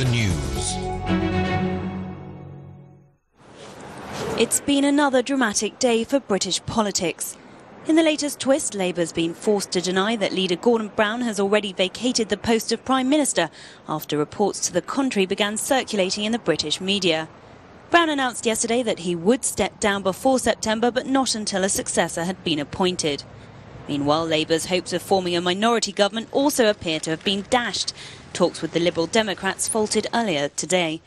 the news. It's been another dramatic day for British politics. In the latest twist, Labour's been forced to deny that leader Gordon Brown has already vacated the post of Prime Minister after reports to the contrary began circulating in the British media. Brown announced yesterday that he would step down before September, but not until a successor had been appointed. Meanwhile, Labour's hopes of forming a minority government also appear to have been dashed. Talks with the Liberal Democrats faltered earlier today.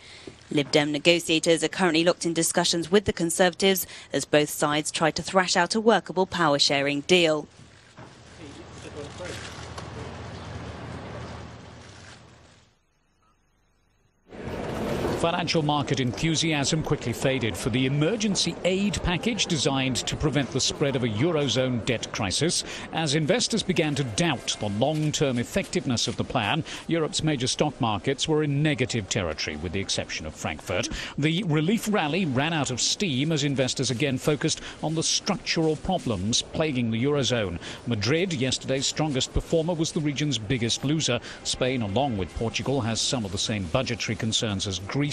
Lib Dem negotiators are currently locked in discussions with the Conservatives as both sides try to thrash out a workable power-sharing deal. Financial market enthusiasm quickly faded for the emergency aid package designed to prevent the spread of a Eurozone debt crisis. As investors began to doubt the long-term effectiveness of the plan, Europe's major stock markets were in negative territory, with the exception of Frankfurt. The relief rally ran out of steam as investors again focused on the structural problems plaguing the Eurozone. Madrid, yesterday's strongest performer, was the region's biggest loser. Spain, along with Portugal, has some of the same budgetary concerns as Greece,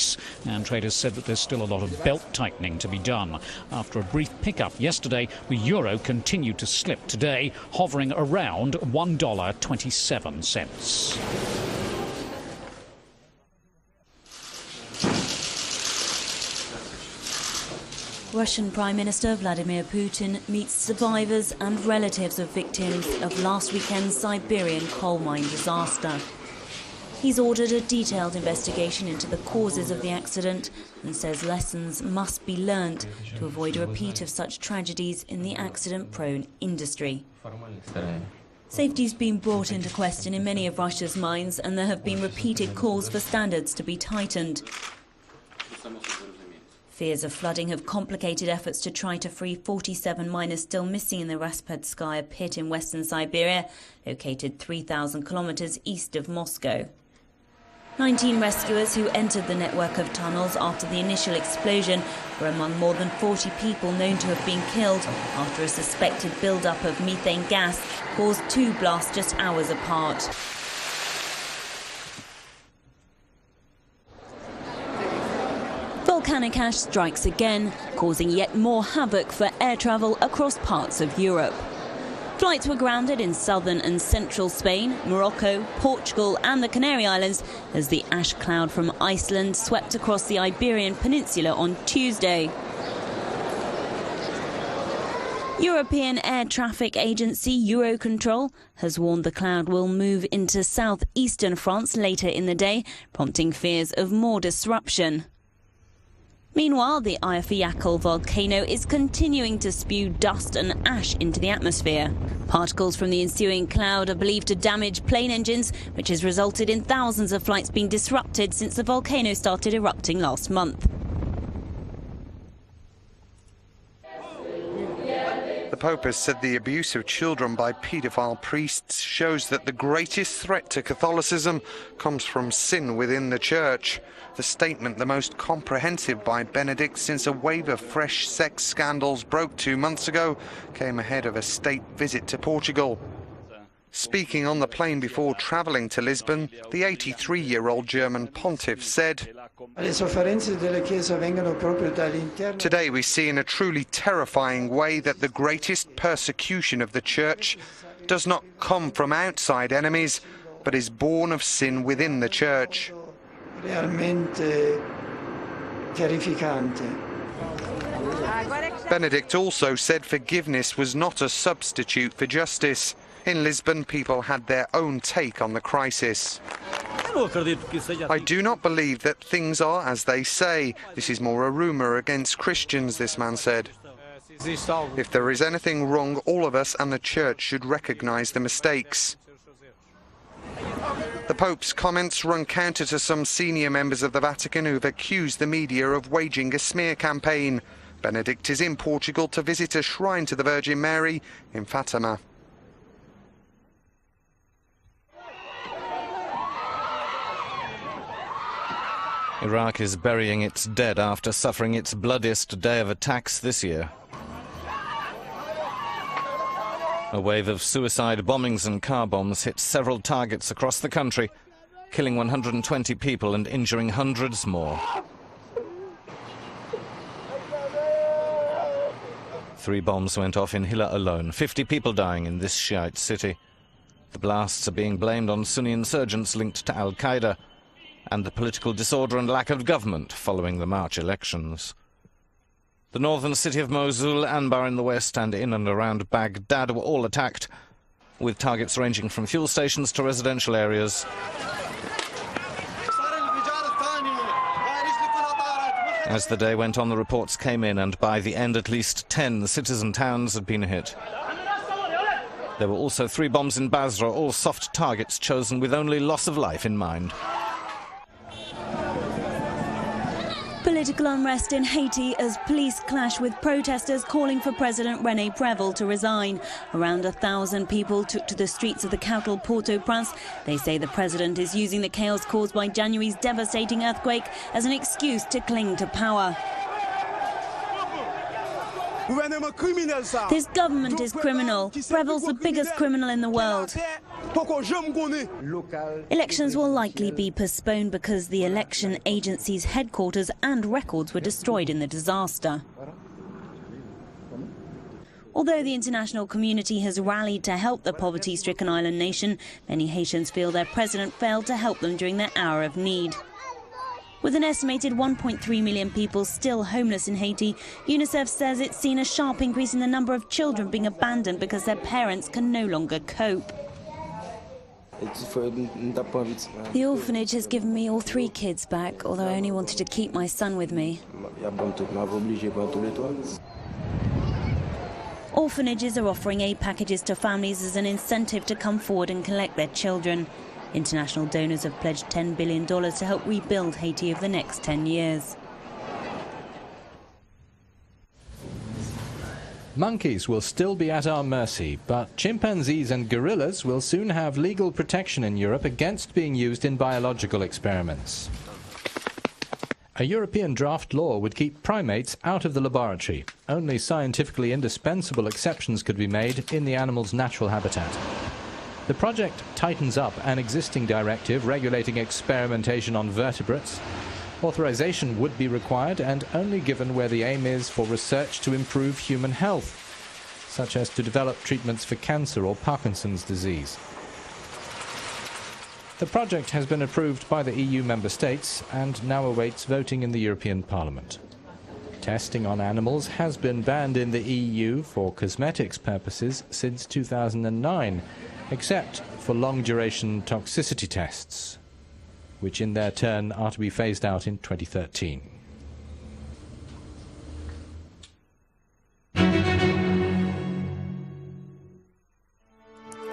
and traders said that there's still a lot of belt tightening to be done. After a brief pickup yesterday, the euro continued to slip today, hovering around $1.27. Russian Prime Minister Vladimir Putin meets survivors and relatives of victims of last weekend's Siberian coal mine disaster. He's ordered a detailed investigation into the causes of the accident and says lessons must be learnt to avoid a repeat of such tragedies in the accident-prone industry. Safety's been brought into question in many of Russia's mines, and there have been repeated calls for standards to be tightened. Fears of flooding have complicated efforts to try to free 47 miners still missing in the Raspadskaya pit in western Siberia, located 3,000 kilometers east of Moscow. 19 rescuers who entered the network of tunnels after the initial explosion were among more than 40 people known to have been killed after a suspected build-up of methane gas caused two blasts just hours apart. Volcanic ash strikes again, causing yet more havoc for air travel across parts of Europe. Flights were grounded in southern and central Spain, Morocco, Portugal and the Canary Islands as the ash cloud from Iceland swept across the Iberian Peninsula on Tuesday. European Air Traffic Agency Eurocontrol has warned the cloud will move into southeastern France later in the day, prompting fears of more disruption. Meanwhile, the Eyjafjallajökull volcano is continuing to spew dust and ash into the atmosphere. Particles from the ensuing cloud are believed to damage plane engines, which has resulted in thousands of flights being disrupted since the volcano started erupting last month. The Pope has said the abuse of children by paedophile priests shows that the greatest threat to Catholicism comes from sin within the Church. The statement, the most comprehensive by Benedict since a wave of fresh sex scandals broke 2 months ago, came ahead of a state visit to Portugal. Speaking on the plane before travelling to Lisbon, the 83-year-old German pontiff said, "Today we see in a truly terrifying way that the greatest persecution of the Church does not come from outside enemies, but is born of sin within the Church." Benedict also said forgiveness was not a substitute for justice. In Lisbon, people had their own take on the crisis. "I do not believe that things are as they say. This is more a rumour against Christians," this man said. "If there is anything wrong, all of us and the Church should recognise the mistakes." The Pope's comments run counter to some senior members of the Vatican who've accused the media of waging a smear campaign. Benedict is in Portugal to visit a shrine to the Virgin Mary in Fatima. Iraq is burying its dead after suffering its bloodiest day of attacks this year. A wave of suicide bombings and car bombs hit several targets across the country, killing 120 people and injuring hundreds more. 3 bombs went off in Hilla alone, 50 people dying in this Shiite city. The blasts are being blamed on Sunni insurgents linked to Al-Qaeda and the political disorder and lack of government following the March elections. The northern city of Mosul, Anbar in the west, and in and around Baghdad were all attacked, with targets ranging from fuel stations to residential areas. As the day went on, the reports came in, and by the end at least 10 cities and towns had been hit. There were also 3 bombs in Basra, all soft targets chosen with only loss of life in mind. Political unrest in Haiti as police clash with protesters calling for President René Prévost to resign. Around 1,000 people took to the streets of the capital Port-au-Prince. They say the president is using the chaos caused by January's devastating earthquake as an excuse to cling to power. This government is criminal. Prévost's the biggest criminal in the world. Elections will likely be postponed because the election agency's headquarters and records were destroyed in the disaster. Although the international community has rallied to help the poverty-stricken island nation, many Haitians feel their president failed to help them during their hour of need. With an estimated 1.3 million people still homeless in Haiti, UNICEF says it's seen a sharp increase in the number of children being abandoned because their parents can no longer cope. The orphanage has given me all 3 kids back, although I only wanted to keep my son with me. Orphanages are offering aid packages to families as an incentive to come forward and collect their children. International donors have pledged $10 billion to help rebuild Haiti over the next 10 years. Monkeys will still be at our mercy, but chimpanzees and gorillas will soon have legal protection in Europe against being used in biological experiments. A European draft law would keep primates out of the laboratory. Only scientifically indispensable exceptions could be made in the animal's natural habitat. The project tightens up an existing directive regulating experimentation on vertebrates. Authorization would be required and only given where the aim is for research to improve human health, such as to develop treatments for cancer or Parkinson's disease. The project has been approved by the EU member states and now awaits voting in the European Parliament. Testing on animals has been banned in the EU for cosmetics purposes since 2009. Except for long-duration toxicity tests, which in their turn are to be phased out in 2013.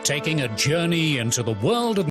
Taking a journey into the world of